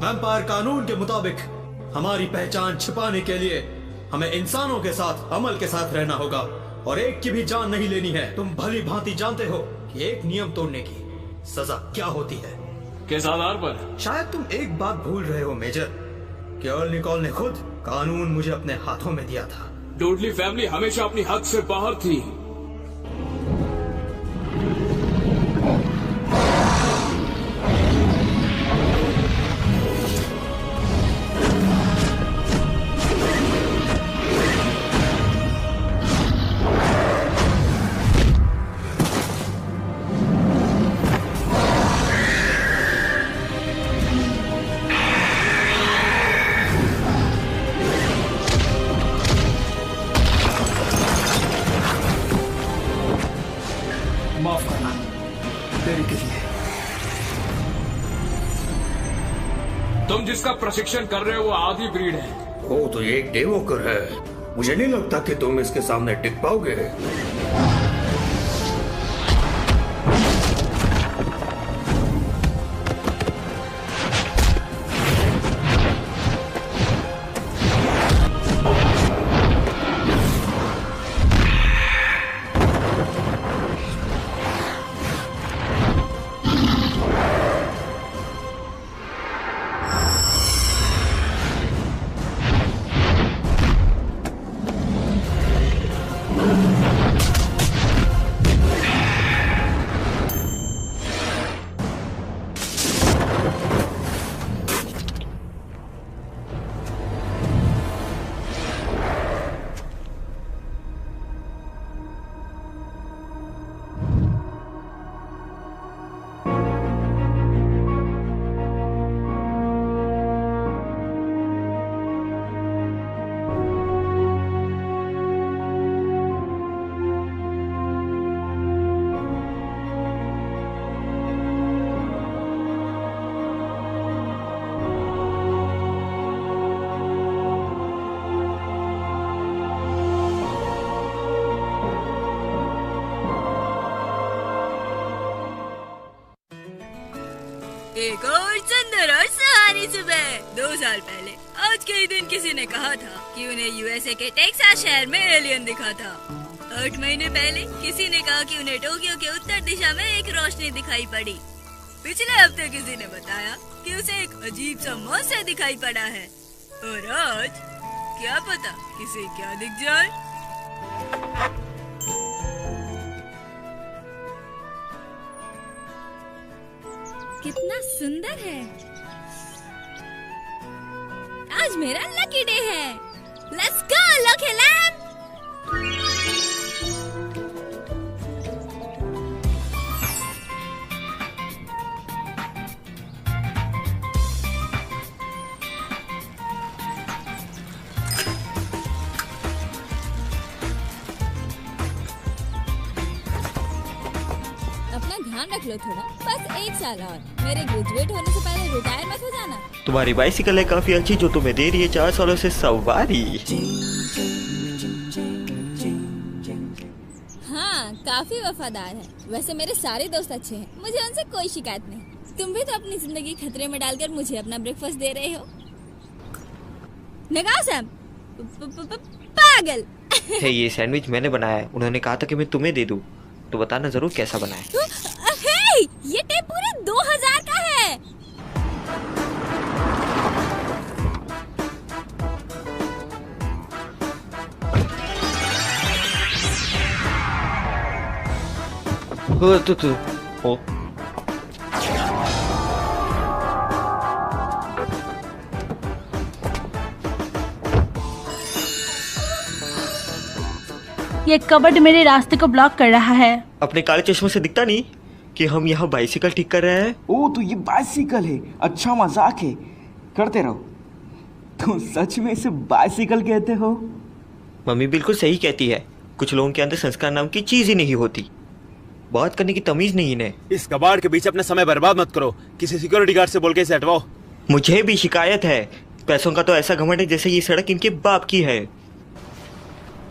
Vampire कानून के मुताबिक हमारी पहचान छिपाने के लिए हमें इंसानों के साथ अमल के साथ रहना होगा और एक की भी जान नहीं लेनी है। तुम भली भांति जानते हो कि एक नियम तोड़ने की सजा क्या होती है। किस आधार पर? शायद तुम एक बात भूल रहे हो मेजर, केवल निकोल ने खुद कानून मुझे अपने हाथों में दिया था। डुडली फैमिली हमेशा अपनी हद से बाहर थी। तुम जिसका प्रशिक्षण कर रहे हो वो आधी ब्रीड है। वो तो ये एक डेवोकर है। मुझे नहीं लगता कि तुम इसके सामने टिक पाओगे। एक और सुंदर और सुहानी सुबह 2 साल पहले आज के ही दिन किसी ने कहा था कि उन्हें यूएसए के टेक्सास शहर में एलियन दिखा था। 8 महीने पहले किसी ने कहा कि उन्हें टोक्यो के उत्तर दिशा में एक रोशनी दिखाई पड़ी। पिछले हफ्ते किसी ने बताया कि उसे एक अजीब सा मॉन्स्टर दिखाई पड़ा है और आज क्या पता किसे क्या दिख जाए। कितना सुंदर है। आज मेरा लकी डे है। Let's go lucky lamp. ध्यान रख लो थोड़ा, बस 1 साल और। मेरे ग्रेजुएट होने से पहले रिटायर मत हो जाना। तुम्हारी बाइसिकल है काफी अच्छी जो तुम्हें दे रही है 4 सालों से सवारी। हाँ, काफी वफादार है। वैसे मेरे सारे दोस्त अच्छे हैं, मुझे उनसे कोई शिकायत नहीं। तुम भी तो अपनी जिंदगी खतरे में डालकर मुझे अपना ब्रेकफास्ट दे रहे हो। नगाओ सैम, पागल। है ये सैंडविच मैंने बनाया है। उन्होंने कहा था कि मैं तुम्हें दे दूं, तो बताना जरूर कैसा बना है। ये टेप पूरे 2000 का है। ओ ये कबर्ड मेरे रास्ते को ब्लॉक कर रहा है। अपने काले चश्मों से दिखता नहीं कि हम यहाँ बाइसिकल ठीक कर रहे हैं। ओह, तो ये बाइसिकल है। अच्छा मजाक है, करते रहो। तुम सच में इसे बाइसिकल कहते हो? मम्मी बिल्कुल सही कहती है। कुछ लोगों के अंदर संस्कार नाम की चीज ही नहीं होती। बात करने की तमीज नहीं इन्हें। इस कबाड़ के बीच अपना समय बर्बाद मत करो। किसी सिक्योरिटी गार्ड से बोल के इसे हटवाओ। मुझे भी शिकायत है। पैसों का तो ऐसा घमंड है जैसे ये सड़क इनके बाप की है।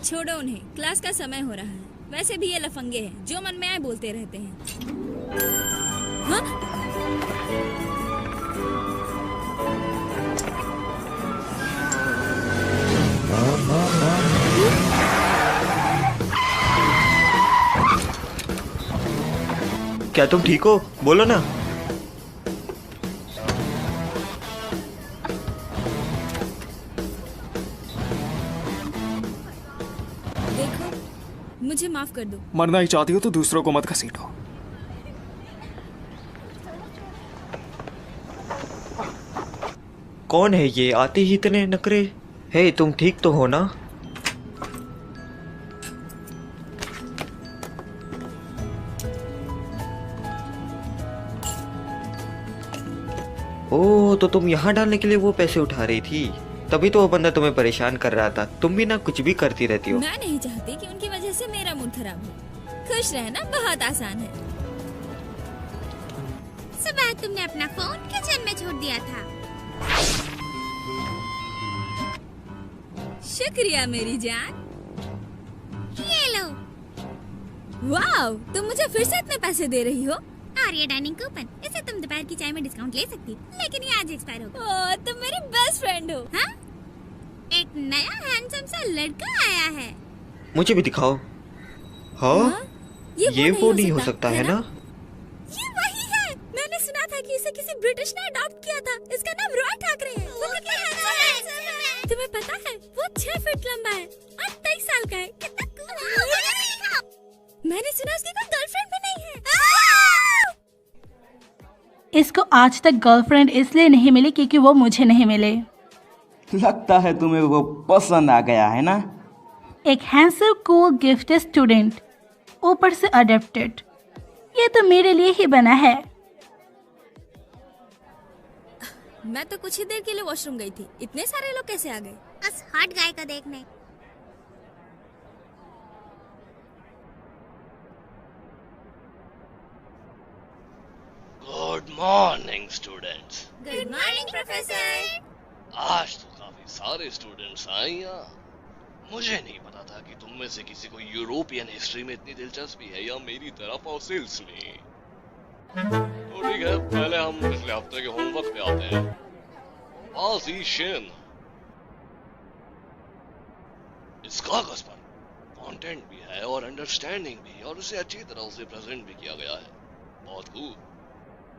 छोड़ो उन्हें, क्लास का समय हो रहा है। वैसे भी ये लफंगे हैं, जो मन में आए बोलते रहते हैं। हाँ? क्या तुम ठीक हो? बोलो ना। देखो, मुझे माफ कर दो। मरना ही चाहती हो तो दूसरों को मत घसीटो। कौन है ये? आते ही इतने नखरे। हे, तुम ठीक तो हो ना? ओह, तो तुम यहाँ डालने के लिए वो पैसे उठा रही थी, तभी तो वो बंदा तुम्हें परेशान कर रहा था। तुम भी ना कुछ भी करती रहती हो। मैं नहीं चाहती कि उनकी वजह से मेरा मूड खराब हो। खुश रहना बहुत आसान है। सुबह तुमने अपना फोन किचन में छोड़ दिया था। शुक्रिया मेरी जान। ये लो। वाओ, तुम मुझे फिर से इतने पैसे दे रही हो? और ये डाइनिंग कूपन, इसे तुम दोपहर की चाय में डिस्काउंट ले सकती, लेकिन ये आज एक्सपायर हो गया। ओह, तुम मेरी बेस्ट फ्रेंड हो। हाँ? एक नया हैंडसम सा लड़का आया है। मुझे भी दिखाओ। हाँ? ये वो नहीं हो सकता है ना? ये वही है। मैंने सुना था कि इसे किसी ब्रिटिश ने अडॉप्ट किया था। इसका नाम रॉय ठाकरे है। वो कितना हैंडसम है। तुम्हें पता है वो 6 फीट लंबा है और 23 साल का है। कितना कूल है। मैंने सुना उसकी कोई गर्लफ्रेंड भी नहीं है। इसको आज तक गर्लफ्रेंड इसलिए नहीं मिली क्योंकि वो मुझे नहीं मिले। लगता है तुम्हें वो पसंद आ गया है ना? एक हैंडसम कूल गिफ्टेड स्टूडेंट, ऊपर से अडॉप्टेड। ये तो मेरे लिए ही बना है। मैं तो कुछ ही देर के लिए वॉशरूम गई थी। इतने सारे लोग कैसे आ गए? बस हॉट गाय का देखने। Good morning students. Good morning professor. आज तो काफी सारे स्टूडेंट्स आए यहाँ। मुझे नहीं पता था कि तुम में से किसी को यूरोपियन हिस्ट्री में इतनी दिलचस्पी है या मेरी तरह फॉसिल्स में। तो ठीक है, पहले हम पिछले हफ्ते के होमवर्क पे आते हैं। पाजीशन। इस कागज पर कंटेंट भी है और अंडरस्टैंडिंग भी, और उसे अच्छी तरह से प्रेजेंट भी किया गया है। बहुत खूब।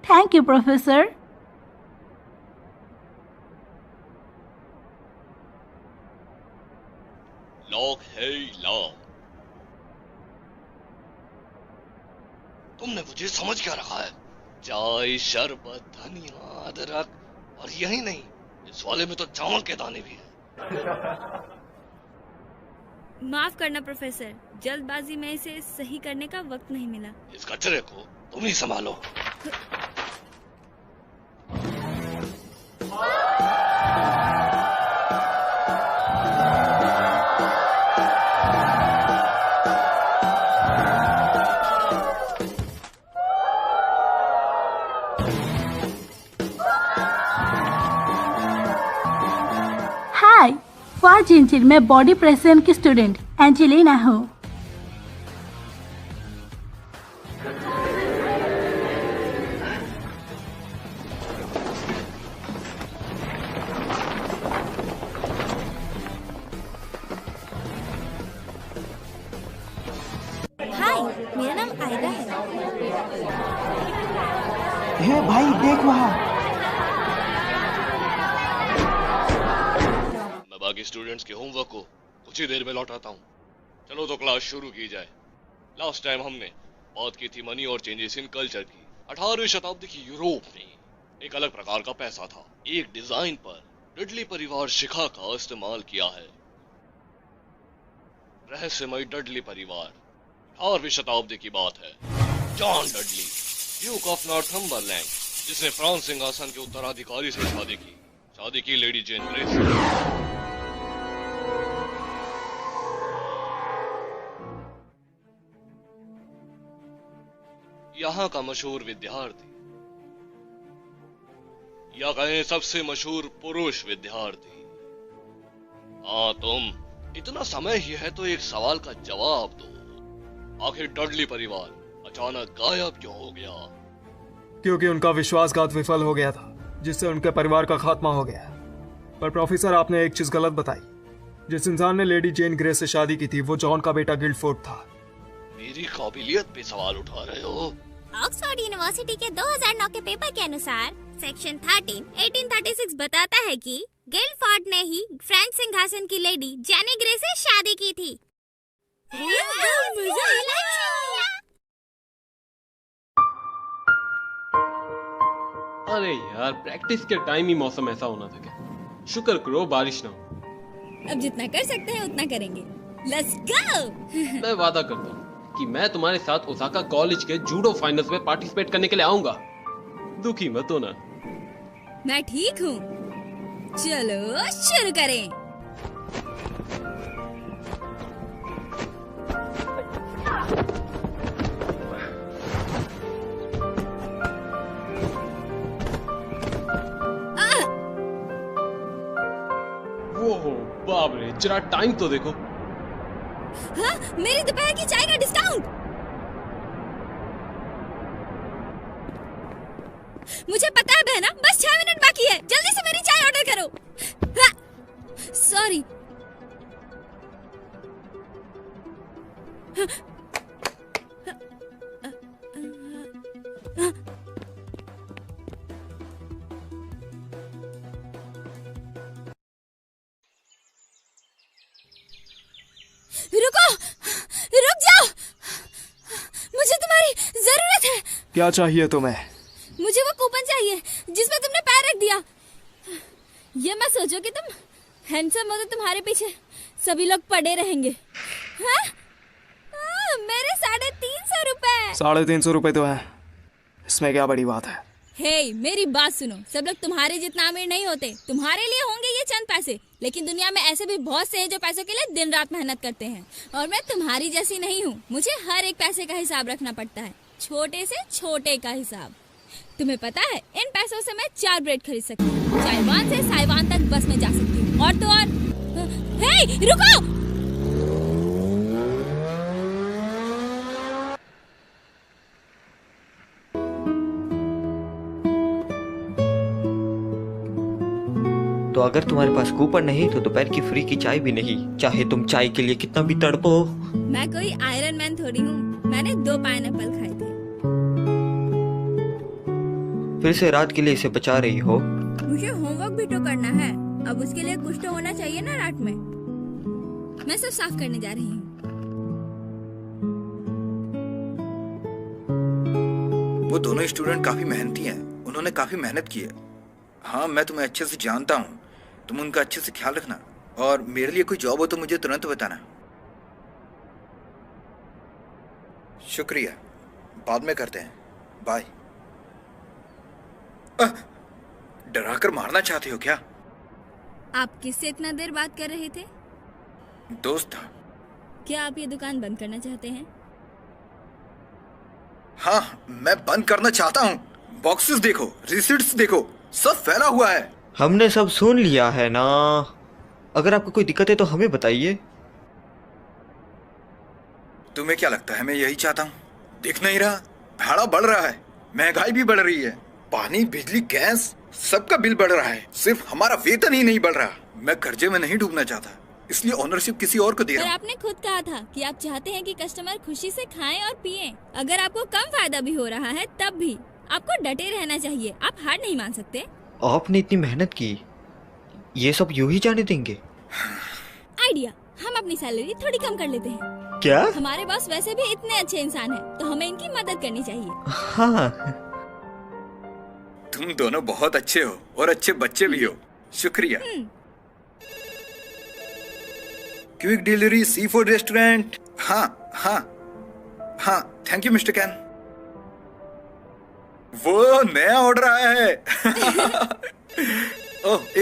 Thank you professor. लॉक है लॉक। तुमने मुझे समझ क्या रखा है? चाय, शरबत, धनिया, अदरक, और यही नहीं, इस वाले में तो चावल के दाने भी हैं। माफ करना प्रोफेसर, जल्दबाजी में इसे सही करने का वक्त नहीं मिला। इस कचरे को तुम ही संभालो। हाय, फाजिंचिल, मैं बॉडी प्रेजेंट की स्टूडेंट एंजेलिना हूँ। हाय, मेरा नाम आयरा है। हे भाई, देख वहाँ। मैं बाकी स्टूडेंट्स के होमवर्क को कुछ ही देर में लौटाता हूँ। चलो तो क्लास शुरू की जाए। लास्ट टाइम हमने बात की थी मनी और चेंजेस इन कल्चर की। 18वीं शताब्दी की यूरोप में एक अलग प्रकार का पैसा था। एक डिजाइन पर डडली परिवार शिखा का इस्तेमाल किया है। रहस्यमय डडली परिवार। 18वीं शताब्दी की बात है। John Dudley, Duke of Northumberland, जिसने फ्रांस सिंहासन के उत्तराधिकारी से शादी की लेडी जेन ग्रेस। यहाँ का मशहूर विद्यार्थी, या कहें सबसे मशहूर पुरुष विद्यार्थी। हाँ तुम, इतना समय ही है तो एक सवाल का जवाब दो। आखिर डडली परिवार अचानक गायब क्यों हो गया? क्योंकि उनका विश्वासघात विफल हो गया था, जिससे उनके परिवार का खात्मा हो गया। पर प्रोफेसर, आपने एक चीज गलत बताई। जिस इंसान ने लेडी जेन ग्रे से शादी की थी वो जॉन का बेटा गिल्डफोर्ड था। मेरी काबिलियत पे सवाल उठा रहे हो? ऑक्सफोर्ड यूनिवर्सिटी के 2009 के पेपर के अनुसार सेक्शन 13 1836 बताता है कि गिल्डफोर्ड ने ही फ्रेंच सिंहासन की लेडी जेनी ग्रे से शादी की थी। अरे यार, प्रैक्टिस के टाइम ही मौसम ऐसा होना था क्या। शुक्र करो बारिश ना हो। अब जितना कर सकते हैं उतना करेंगे। Let's go. मैं वादा करता हूँ कि मैं तुम्हारे साथ ओसाका कॉलेज के जूडो फाइनल्स में पार्टिसिपेट करने के लिए आऊंगा। दुखी मत होना। मैं ठीक हूँ। चलो शुरू करें। ओहो बाप रे, जरा टाइम तो देखो। हाँ, मेरी दोपहर की चाय का डिस्काउंट। मुझे पता है बहना, बस 6 मिनट बाकी है। जल्दी से मेरी चाय ऑर्डर करो। हाँ, सॉरी। रुको, रुक जाओ। मुझे तुम्हारी जरूरत है। क्या चाहिए तुम्हें? मुझे वो कूपन चाहिए जिसमें तुमने पैर रख दिया। ये मत सोचो कि तुम हैंडसम हो तो तुम्हारे पीछे सभी लोग पड़े रहेंगे। हाँ? मेरे 350 रुपए। 350 रुपए तो है, इसमें क्या बड़ी बात है। हे, मेरी बात सुनो। सब लोग तुम्हारे जितना अमीर नहीं होते। तुम्हारे लिए होंगे ये चंद पैसे, लेकिन दुनिया में ऐसे भी बहुत से हैं जो पैसों के लिए दिन रात मेहनत करते हैं। और मैं तुम्हारी जैसी नहीं हूँ। मुझे हर एक पैसे का हिसाब रखना पड़ता है, छोटे से छोटे का हिसाब। तुम्हें पता है, इन पैसों से मैं 4 ब्रेड खरीद सकती हूँ। चाइवान से साइवान तक बस में जा सकती हूँ। और तो और। हे, रुको। तो अगर तुम्हारे पास कूपन नहीं तो दोपहर की फ्री की चाय भी नहीं, चाहे तुम चाय के लिए कितना भी तड़पो। मैं कोई आयरन मैन थोड़ी हूँ। मैंने 2 पाइनएप्पल खाए थे। फिर से रात के लिए इसे बचा रही हो। मुझे होमवर्क भी तो करना है। अब उसके लिए कुछ तो होना चाहिए ना रात में। मैं सब साफ करने जा रही हूँ। वो दोनों स्टूडेंट काफी मेहनती हैं। उन्होंने काफी मेहनत की है। हाँ, मैं तुम्हें अच्छे से जानता हूँ। तुम उनका अच्छे से ख्याल रखना, और मेरे लिए कोई जॉब हो तो मुझे तुरंत बताना। शुक्रिया, बाद में करते हैं। बाय। डराकर मारना चाहते हो क्या? आप किससे इतना देर बात कर रहे थे? दोस्त था। क्या आप ये दुकान बंद करना चाहते हैं? हाँ, मैं बंद करना चाहता हूँ। बॉक्सेस देखो, रिसीट्स देखो, सब फैला हुआ है। हमने सब सुन लिया है ना। अगर आपको कोई दिक्कत है तो हमें बताइए। तुम्हें क्या लगता है मैं यही चाहता हूँ? दिख नहीं रहा? भाड़ा बढ़ रहा है, महंगाई भी बढ़ रही है, पानी, बिजली, गैस, सबका बिल बढ़ रहा है। सिर्फ हमारा वेतन ही नहीं बढ़ रहा। मैं कर्जे में नहीं डूबना चाहता, इसलिए ओनरशिप किसी और को दे रहा हूँ। आपने खुद कहा था कि आप चाहते हैं कि कस्टमर खुशी से खाएं और पिएं। अगर आपको कम फायदा भी हो रहा है तब भी आपको डटे रहना चाहिए। आप हार नहीं मान सकते। आपने इतनी मेहनत की, ये सब यूं ही जाने देंगे? आइडिया, हम अपनी सैलरी थोड़ी कम कर लेते हैं। क्या? हमारे बॉस वैसे भी इतने अच्छे इंसान हैं, तो हमें इनकी मदद करनी चाहिए। हाँ। तुम दोनों बहुत अच्छे हो और अच्छे बच्चे भी हो। शुक्रिया। Quick delivery sea food restaurant. हाँ हाँ हाँ, थैंक यू मिस्टर कैन। वो नया ऑर्डर आया है। ओह, एक